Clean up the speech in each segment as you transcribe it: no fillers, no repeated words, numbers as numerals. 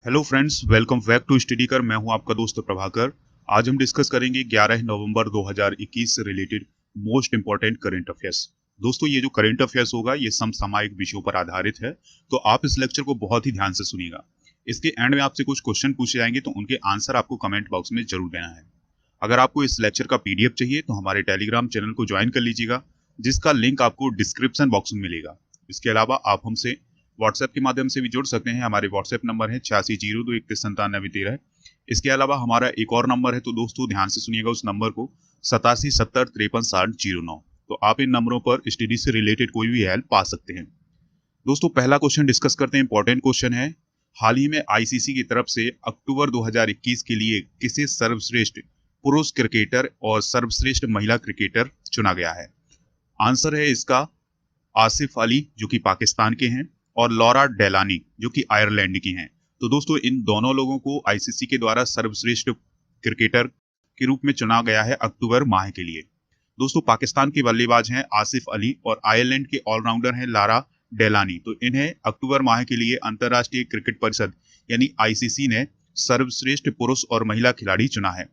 Hello friends, welcome back to study कर। मैं हूं आपका दोस्त प्रभाकर। आज हम डिस्कस करेंगे 11 नवंबर 2021 से related most important current affairs. दोस्तों, ये जो करंट अफेयर्स होगा ये समसामयिक विषयों पर आधारित है, तो आप इस लेक्चर को बहुत ही ध्यान से सुनिएगा। इसके एंड में आपसे कुछ क्वेश्चन पूछे जाएंगे, तो उनके आंसर आपको कमेंट बॉक्स में जरूर देना है। अगर आपको इस लेक्चर का पीडीएफ चाहिए तो हमारे टेलीग्राम चैनल को ज्वाइन कर लीजिएगा, जिसका लिंक आपको डिस्क्रिप्शन बॉक्स में मिलेगा। इसके अलावा आप हमसे व्हाट्सएप के माध्यम से भी जुड़ सकते हैं। हमारे व्हाट्सएप नंबर है 8602319713। इसके अलावा हमारा एक और नंबर है, तो दोस्तों ध्यान से सुनिएगा उस नंबर को, 8770536009। तो आप इन नंबरों पर स्टडी से रिलेटेड कोई भी हेल्प पा सकते हैं। दोस्तों, पहला क्वेश्चन डिस्कस करते हैं। इंपॉर्टेंट क्वेश्चन है। हाल ही में आईसीसी की तरफ से अक्टूबर 2021 के लिए किसे सर्वश्रेष्ठ पुरुष क्रिकेटर और सर्वश्रेष्ठ महिला क्रिकेटर चुना गया है? आंसर है इसका आसिफ अली, जो कि पाकिस्तान के हैं, और लॉरा डेलानी, जो कि आयरलैंड की हैं। तो दोस्तों, इन दोनों लोगों को आईसीसी के द्वारा सर्वश्रेष्ठ क्रिकेटर के रूप में चुना गया है अक्टूबर माह के लिए। दोस्तों, पाकिस्तान के बल्लेबाज हैं आसिफ अली और आयरलैंड के ऑलराउंडर हैं लारा डेलानी। तो इन्हें अक्टूबर माह के लिए अंतर्राष्ट्रीय क्रिकेट परिषद यानी आईसीसी ने सर्वश्रेष्ठ पुरुष और महिला खिलाड़ी चुना है।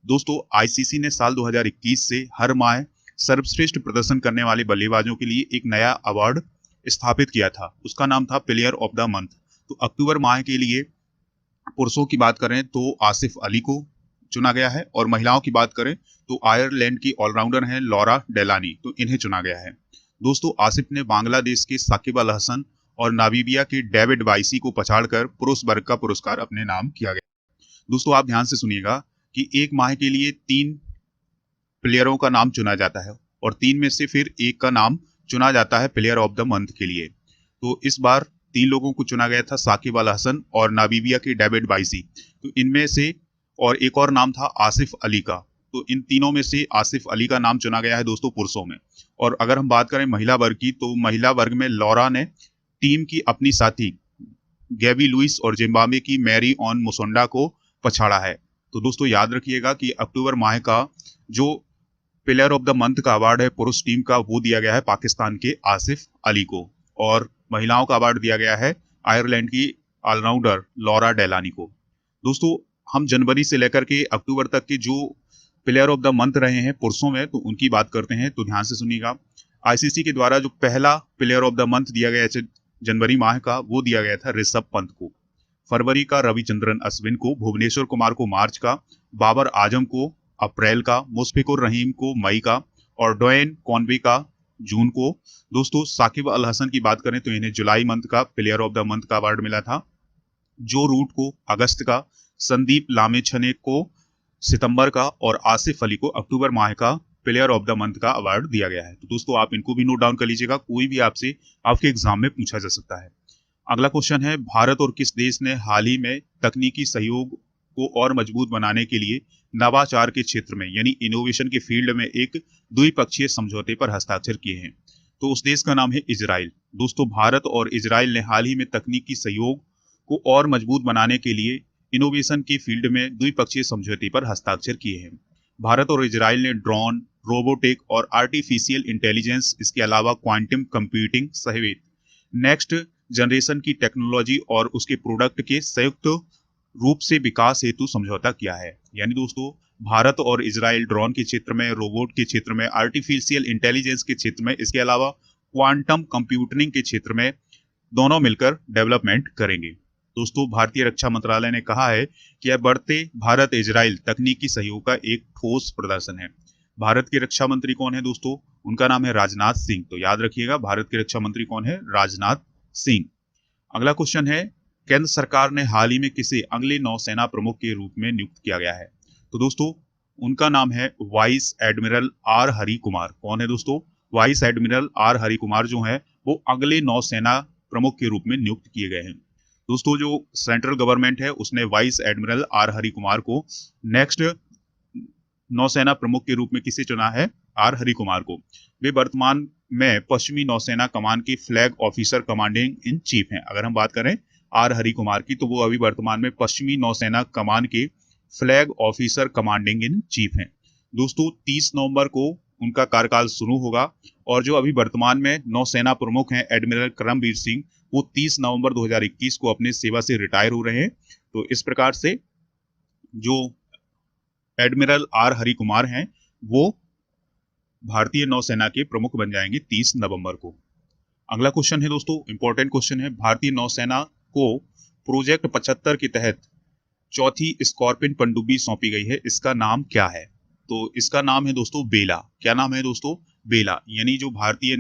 दोस्तों, आईसीसी ने साल 2021 से हर माह सर्वश्रेष्ठ प्रदर्शन करने वाले बल्लेबाजों के लिए एक नया अवार्ड स्थापित किया था। उसका नाम था प्लेयर ऑफ द मंथ। तो अक्टूबर माह के लिए पुरुषों की बात करें तो आसिफ अली को चुना गया है, और महिलाओं की बात करें तो आयरलैंड की ऑलराउंडर हैं लॉरा डेलानी, तो इन्हें चुना गया है। दोस्तों, आसिफ ने बांग्लादेश के साकिब अल हसन और नामीबिया के डेविड वाइसी को पछाड़कर पुरुष वर्ग का पुरस्कार अपने नाम किया गया। दोस्तों, आप ध्यान से सुनिएगा कि एक माह के लिए 3 प्लेयरों का नाम चुना जाता है, और 3 में से फिर एक का नाम चुना जाता है प्लेयर ऑफ द मंथ के लिए। तो इस बार 3 लोगों को चुना गया था, साकिब अल हसन और नामीबिया के डेविड वाइसी। तो इनमें से और एक और नाम था आसिफ अली का। तो इन तीनों में से आसिफ अली का नाम चुना गया है दोस्तों पुरुषों में। और अगर हम बात करें महिला वर्ग की, तो महिला वर्ग में लॉरा ने टीम की अपनी साथी गैबी लुइस और जिम्बाब्वे की मैरी ऑन मुसोंडा को पछाड़ा है। तो दोस्तों, याद रखिएगा कि अक्टूबर माह का जो प्लेयर ऑफ द मंथ का अवार्ड है पुरुष टीम का, वो दिया गया है पाकिस्तान के आसिफ अली को, और महिलाओं का अवार्ड दिया गया है आयरलैंड की ऑलराउंडर लॉरा डेलानी को। दोस्तों, हम जनवरी से लेकर के अक्टूबर तक के जो प्लेयर ऑफ द मंथ रहे हैं पुरुषों में, तो उनकी बात करते हैं। तो ध्यान से सुनिएगा, आईसीसी के द्वारा जो पहला प्लेयर ऑफ द मंथ दिया गया है जनवरी माह का, वो दिया गया था ऋषभ पंत को। फरवरी का रविचंद्रन अश्विन को, भुवनेश्वर कुमार को मार्च का, बाबर आजम को अप्रैल का, मुशफिकुर रहीम को मई का, और डोएन कॉनवे का जून को। दोस्तों, साकिब अल हसन की बात करें तो इन्हें जुलाई मंथ का प्लेयर ऑफ द मंथ का अवार्ड मिला था। जो रूट को अगस्त का, संदीप लामेछने को सितंबर का, और आसिफ अली को अक्टूबर माह का प्लेयर ऑफ द मंथ का अवार्ड दिया गया है। तो दोस्तों, आप इनको भी नोट डाउन कर लीजिएगा, कोई भी आपसे आपके एग्जाम में पूछा जा सकता है। अगला क्वेश्चन है, भारत और किस देश ने हाल ही में तकनीकी सहयोग को और मजबूत बनाने के लिए नवाचार के क्षेत्र में यानी इनोवेशन के फील्ड में एक द्विपक्षीय समझौते पर हस्ताक्षर किए हैं? तो उस देश का नाम है इजराइल। दोस्तों, भारत और इजराइल ने हाल ही में तकनीकी सहयोग को और मजबूत बनाने के लिए इनोवेशन के फील्ड में द्विपक्षीय समझौते पर हस्ताक्षर किए हैं। भारत और इजराइल ने ड्रोन, रोबोटिक और आर्टिफिशियल इंटेलिजेंस, इसके अलावा क्वांटम कंप्यूटिंग सहित नेक्स्ट जनरेशन की टेक्नोलॉजी और उसके प्रोडक्ट के संयुक्त रूप से विकास हेतु समझौता किया है। यानी दोस्तों, भारत और इजराइल ड्रोन के क्षेत्र में, रोबोट के क्षेत्र में, आर्टिफिशियल इंटेलिजेंस के क्षेत्र में, इसके अलावा क्वांटम कंप्यूटिंग के क्षेत्र में दोनों मिलकर डेवलपमेंट करेंगे। दोस्तों, भारतीय रक्षा मंत्रालय ने कहा है कि यह बढ़ते भारत इजराइल तकनीकी सहयोग का एक ठोस प्रदर्शन है। भारत के रक्षा मंत्री कौन है दोस्तों? उनका नाम है राजनाथ सिंह। तो याद रखिएगा, भारत के रक्षा मंत्री कौन है? राजनाथ सिंह। अगला क्वेश्चन है, केंद्र सरकार ने हाल ही में किसे अगले नौसेना प्रमुख के रूप में नियुक्त किया गया है? तो दोस्तों, उनका नाम है vice admiral R Hari Kumar. कौन है दोस्तों? Vice admiral R Hari Kumar जो है वो अगले नौसेना प्रमुख के रूप में नियुक्त किए गए हैं। दोस्तों, जो सेंट्रल गवर्नमेंट है उसने vice admiral R Hari Kumar को नेक्स्ट नौसेना प्रमुख के रूप में किसे चुना है? आर हरि कुमार को। वे वर्तमान में पश्चिमी नौसेना कमान के flag officer commanding in chief हैं। अगर हम बात करें आर हरि कुमार की, तो वो अभी वर्तमान में पश्चिमी नौसेना कमान के flag officer commanding in chief हैं। दोस्तों, 30 नवंबर को उनका कार्यकाल शुरू होगा, और जो अभी वर्तमान में नौसेना प्रमुख हैं एडमिरल करमबीर सिंह, वो 30 नवंबर 2021 को अपने सेवा से रिटायर हो रहे हैं। तो इस प्रकार से जो एडमिरल आर हरि कुमार हैं वो भारतीय नौसेना के प्रमुख बन जाएंगे 30 नवंबर को। अगला क्वेश्चन है दोस्तों, इंपॉर्टेंट क्वेश्चन है, भारतीय नौसेना को प्रोजेक्ट 75 के तहत चौथी स्कॉर्पियन पनडुब्बी सौंपी गई है, इसका नाम क्या है? तो इसका नाम है दोस्तों बेला। क्या नाम है दोस्तों? बेला। यानी जो भारतीय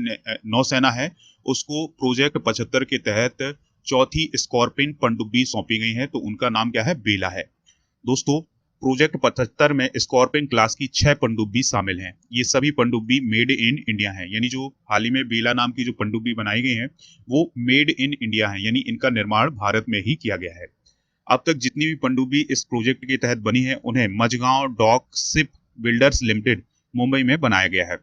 नौसेना है उसको प्रोजेक्ट 75 के तहत चौथी स्कॉर्पियन पनडुब्बी सौंपी गई है, तो उनका नाम क्या है? बेला है। दोस्तों प्रोजेक्ट 75 में स्कॉर्पियन क्लास की 6 पनडुब्बी शामिल हैं। ये सभी पनडुब्बी मेड इन इंडिया हैं, यानी जो हाल ही में बेला नाम की जो पनडुब्बी बनाई गई हैं वो मेड इन इंडिया हैं, यानी इनका निर्माण भारत में ही किया गया है। अब तक जितनी भी पनडुब्बी इस प्रोजेक्ट के तहत बनी है उन्हें Mazagon dock ship builders limited Mumbai में बनाया गया है।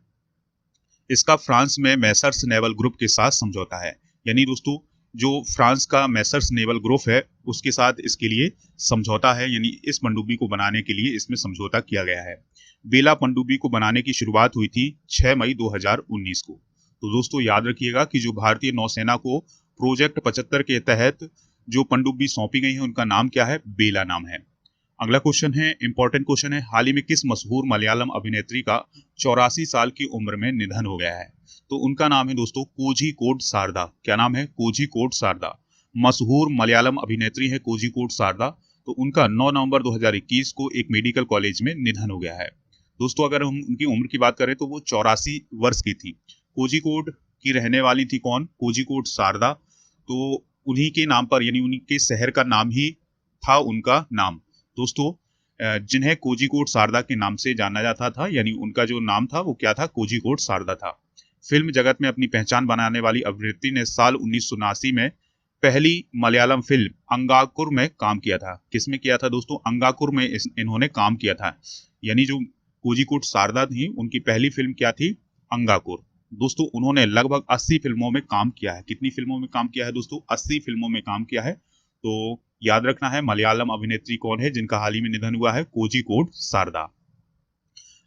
इसका फ्रांस में मैसर्स नेवल ग्रुप के साथ समझौता है, यानी दोस्तों जो फ्रांस का मैसर्स नेवल ग्रुप है उसके साथ इसके लिए समझौता है, यानी इस पनडुब्बी को बनाने के लिए इसमें समझौता किया गया है। बेला पनडुब्बी को बनाने की शुरुआत हुई थी 6 मई 2019 को। तो दोस्तों याद रखिएगा कि जो भारतीय नौसेना को प्रोजेक्ट 75 के तहत जो पनडुब्बी सौंपी गई है उनका नाम क्या है? बेला नाम है। अगला क्वेश्चन है, इंपॉर्टेंट क्वेश्चन है, हाल ही में किस मशहूर मलयालम अभिनेत्री का 84 साल की उम्र में निधन हो गया है? तो उनका नाम है दोस्तों कोझिकोड शारदा। क्या नाम है? कोझिकोड शारदा। मशहूर मलयालम अभिनेत्री है कोझिकोड शारदा। तो उनका 9 नवंबर 2021 को एक मेडिकल कॉलेज में निधन हो गया है। दोस्तों अगर हम उनकी उम्र की बात करें तो वो 84 वर्ष की थी। कोझिकोड की रहने वाली थी कौन? कोझिकोड शारदा। तो उन्हीं के नाम पर, यानी उन्हीं के शहर का नाम ही था उनका नाम। दोस्तों जिन्हें कोझिकोड शारदा के नाम से जाना जाता था, यानी उनका जो नाम था वो क्या था? कोझिकोड शारदा था। फिल्म जगत में अपनी पहचान बनाने वाली अभिनेत्री ने साल 1979 में पहली मलयालम फिल्म अंगाकुर में काम किया था। किसमें किया था दोस्तों? अंगाकुर में इन्होंने काम किया था। यानी जो कोझिकोड शारदा थी उनकी पहली फिल्म क्या थी? अंगाकुर। दोस्तों उन्होंने लगभग 80 फिल्मों में काम किया है। कितनी फिल्मों में काम किया है दोस्तों? 80 फिल्मों में काम किया है। तो याद रखना है मलयालम अभिनेत्री कौन है जिनका हाल ही में निधन हुआ है? कोझिकोड शारदा।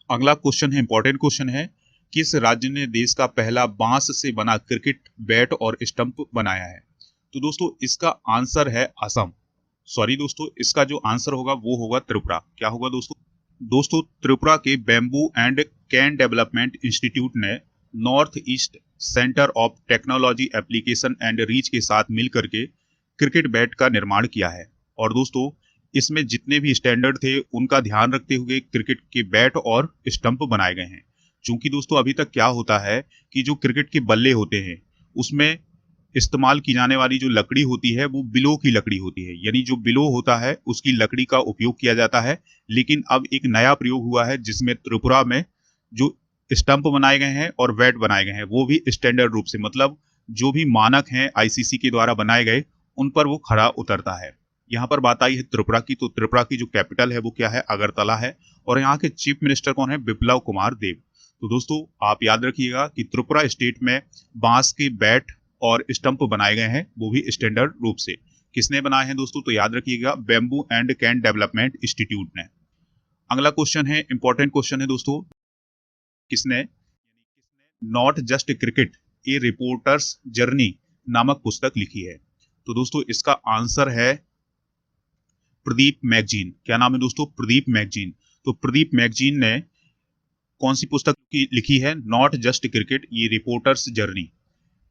अगला क्वेश्चन है, इंपॉर्टेंट क्वेश्चन है, किस राज्य ने देश का पहला बांस से बना क्रिकेट बैट और स्टंप बनाया है? तो दोस्तों इसका आंसर है असम। सॉरी दोस्तों, इसका जो आंसर होगा वो होगा त्रिपुरा। क्या होगा दोस्तों? दोस्तों त्रिपुरा के bamboo and cane development institute ने north east centre of technology application and reach के साथ मिलकर के क्रिकेट बैट का निर्माण किया है। और दोस्तों इसमें जितने भी स्टैंडर्ड थे उनका ध्यान रखते हुए क्रिकेट के बैट और स्टंप बनाए गए हैं। क्योंकि दोस्तों अभी तक क्या होता है कि जो क्रिकेट के बल्ले होते हैं उसमें इस्तेमाल की जाने वाली जो लकड़ी होती है वो बिलो की लकड़ी होती है, यानी जो बिलो होता है उसकी लकड़ी का उपयोग किया जाता है। लेकिन अब एक नया प्रयोग हुआ है जिसमें त्रिपुरा में जो स्टंप बनाए गए हैं और बैट बनाए गए हैं वो भी स्टैंडर्ड रूप से, मतलब जो भी मानक हैं आईसीसी के द्वारा बनाए गए उन पर वो खरा उतरता है। यहाँ पर बात आई है त्रिपुरा की, तो त्रिपुरा की जो कैपिटल है वो क्या है? अगरतला है। और यहाँ के चीफ मिनिस्टर कौन है? बिप्लब कुमार देव। तो दोस्तों आप याद रखिएगा कि त्रिपुरा स्टेट में बांस के बैट और स्टंप बनाए गए हैं, वो भी स्टैंडर्ड रूप से। किसने बनाए हैं दोस्तों? तो याद रखिएगा bamboo and cane development institute ने। अगला क्वेश्चन है, इंपॉर्टेंट क्वेश्चन है दोस्तों, किसने not just cricket A reporters journey नामक पुस्तक लिखी है? तो दोस्तों इसका आंसर है प्रदीप मैगजीन। क्या नाम है दोस्तों? प्रदीप मैगजीन। तो प्रदीप मैगजीन ने कौन सी पुस्तक लिखी है? नॉट जस्ट क्रिकेट ये रिपोर्टर्स जर्नी।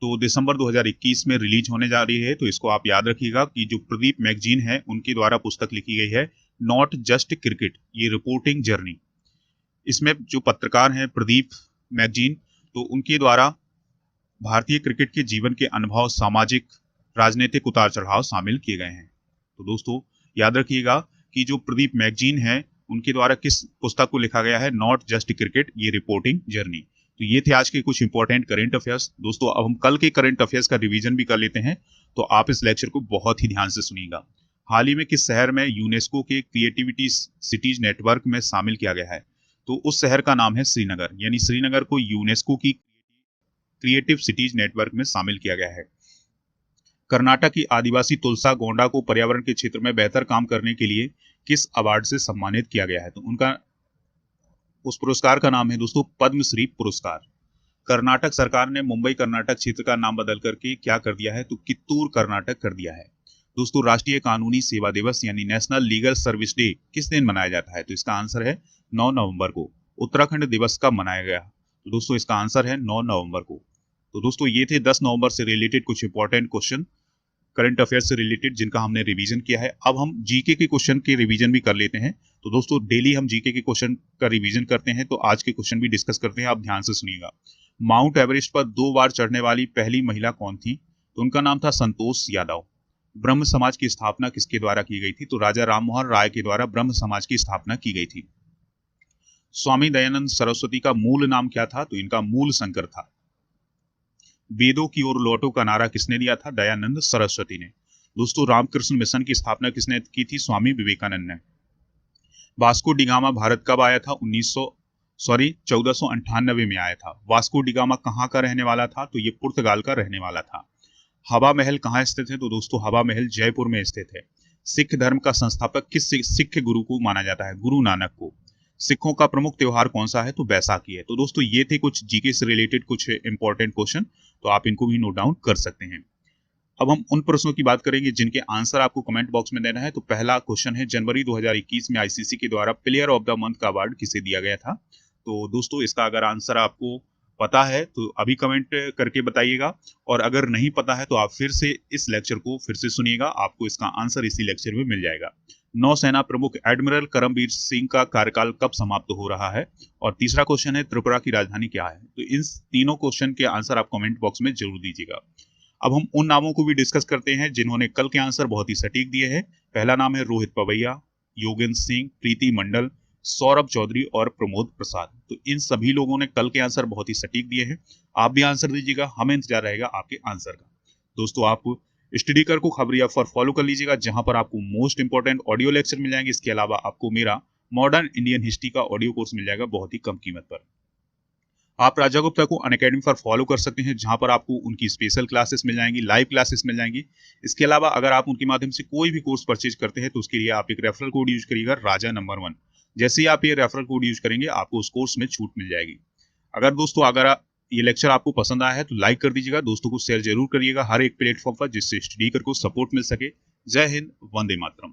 तो दिसंबर 2021 में रिलीज होने जा रही है। तो इसको आप याद रखिएगा कि जो प्रदीप मैगजीन है उनके द्वारा पुस्तक लिखी गई है नॉट जस्ट क्रिकेट ये रिपोर्टिंग जर्नी। इसमें जो पत्रकार हैं प्रदीप मैगजीन, तो उनके द्वारा भारतीय क्रिकेट के जीवन के अनुभव, सामाजिक राजनीतिक उतार चढ़ाव शामिल किए गए हैं। तो दोस्तों याद रखिएगा कि जो प्रदीप मैगजीन है उनके द्वारा किस पुस्तक को लिखा गया है? नॉट जस्ट क्रिकेट ये रिपोर्टिंग जर्नी। तो ये थे आज के कुछ इंपॉर्टेंट करंट अफेयर्स। दोस्तों अब हम कल के करंट अफेयर्स का रिवीजन भी कर लेते हैं, तो आप इस लेक्चर को बहुत ही ध्यान से सुनिएगा। हाल ही में किस शहर में यूनेस्को के क्रिएटिविटी सिटीज नेटवर्क में शामिल किया गया है? तो उस शहर का नाम है श्रीनगर, यानी श्रीनगर को यूनेस्को की क्रिएटिव सिटीज नेटवर्क में शामिल किया गया है। कर्नाटक की आदिवासी तुलसा गोंडा को पर्यावरण के क्षेत्र में बेहतर काम करने के लिए किस अवार्ड से सम्मानित किया गया है? तो उनका उस पुरस्कार का नाम है दोस्तों पद्मश्री पुरस्कार। कर्नाटक सरकार ने मुंबई कर्नाटक क्षेत्र का नाम बदल करके क्या कर दिया है, तो कित्तूर कर्नाटक कर दिया है। दोस्तों, राष्ट्रीय कानूनी सेवा दिवस यानी नेशनल लीगल सर्विस डे किस दिन मनाया जाता है, तो इसका आंसर है 9 नवंबर को। उत्तराखंड दिवस कब मनाया गया, तो दोस्तों इसका आंसर है 9 नवंबर को। तो दोस्तों ये थे 10 नवंबर से रिलेटेड कुछ इंपॉर्टेंट क्वेश्चन करंट अफेयर से रिलेटेड जिनका हमने रिवीजन किया है। अब हम जीके के क्वेश्चन के रिवीजन भी कर लेते हैं। तो दोस्तों डेली हम जीके के क्वेश्चन का रिवीजन करते हैं, तो आज के क्वेश्चन भी डिस्कस करते हैं, आप ध्यान से सुनिएगा। माउंट एवरेस्ट पर 2 बार चढ़ने वाली पहली महिला कौन थी, तो उनका नाम था संतोष यादव। ब्रह्म समाज की स्थापना किसके द्वारा की गई थी, तो राजा राममोहन राय के द्वारा ब्रह्म समाज की स्थापना की गई थी। स्वामी दयानंद सरस्वती का मूल नाम क्या था, तो इनका मूल शंकर था। वेदों की ओर लौटो का नारा किसने दिया था, दयानंद सरस्वती ने। दोस्तों रामकृष्ण मिशन की स्थापना किसने की थी, स्वामी विवेकानंद ने। वास्को डिगामा भारत कब आया था, 1498 में आया था। वास्को डिगामा कहाँ का रहने वाला था, तो ये पुर्तगाल का रहने वाला था। हवा महल कहाँ स्थित है, तो दोस्तों हवा महल जयपुर में स्थित है। सिख धर्म का संस्थापक किस सिख गुरु को माना जाता है, गुरु नानक को। सिखों का प्रमुख त्योहार कौन सा है, तो बैसाखी है। तो दोस्तों ये थे कुछ जीके से रिलेटेड कुछ इंपॉर्टेंट क्वेश्चन, तो आप इनको भी नोट डाउन कर सकते हैं। अब हम उन प्रश्नों की बात करेंगे जिनके आंसर आपको कमेंट बॉक्स में देना है। तो पहला क्वेश्चन है, जनवरी 2021 में आईसीसी के द्वारा प्लेयर ऑफ द मंथ का अवार्ड किसे दिया गया था। तो दोस्तों इसका अगर आंसर आपको पता है तो अभी कमेंट करके बताइएगा, और अगर नहीं पता है तो आप फिर से इस लेक्चर को फिर से सुनिएगा, आपको इसका आंसर इसी लेक्चर में मिल जाएगा। नौसेना प्रमुख एडमिरल करमबीर सिंह का कार्यकाल कब समाप्त हो रहा है। और तीसरा क्वेश्चन है, त्रिपुरा की राजधानी क्या है। तो इन तीनों क्वेश्चन के आंसर आप कमेंट बॉक्स में जरूर दीजिएगा। अब हम उन नामों को भी डिस्कस करते हैं जिन्होंने कल के आंसर बहुत ही सटीक दिए हैं। पहला नाम है रोहित पवैया, योगेंद्र सिंह, प्रीति मंडल, सौरभ चौधरी और प्रमोद प्रसाद। तो इन सभी लोगों ने कल के आंसर बहुत ही सटीक दिए हैं। आप भी आंसर दीजिएगा, हमें इंतजार रहेगा आपके आंसर का। दोस्तों आप स्टडी कर को खबरी ऐप पर फॉलो कर लीजिएगा, जहां पर आपको मोस्ट इंपोर्टेंट ऑडियो लेक्चर मिल जाएंगे। इसके अलावा आपको मेरा मॉडर्न इंडियन हिस्ट्री का ऑडियो कोर्स मिल जाएगा बहुत ही कम कीमत पर। आप राजा गुप्ता को अनअकैडमी पर फॉलो कर सकते हैं, जहां पर आपको उनकी स्पेशल क्लासेस मिल जाएंगी, लाइव क्लासेस मिल जाएंगी। इसके अलावा अगर आप उनके माध्यम से कोई भी कोर्स परचेज करते हैं तो उसके लिए आप एक रेफरल कोड यूज करिएगा, राजा नंबर 1। जैसे ही आप ये रेफरल कोड यूज करेंगे आपको उस कोर्स में छूट मिल जाएगी। अगर ये लेक्चर आपको पसंद आया है तो लाइक कर दीजिएगा, दोस्तों को शेयर जरूर करिएगा हर एक प्लेटफॉर्म पर, जिससे स्टडी कर को सपोर्ट मिल सके। जय हिंद, वंदे मातरम।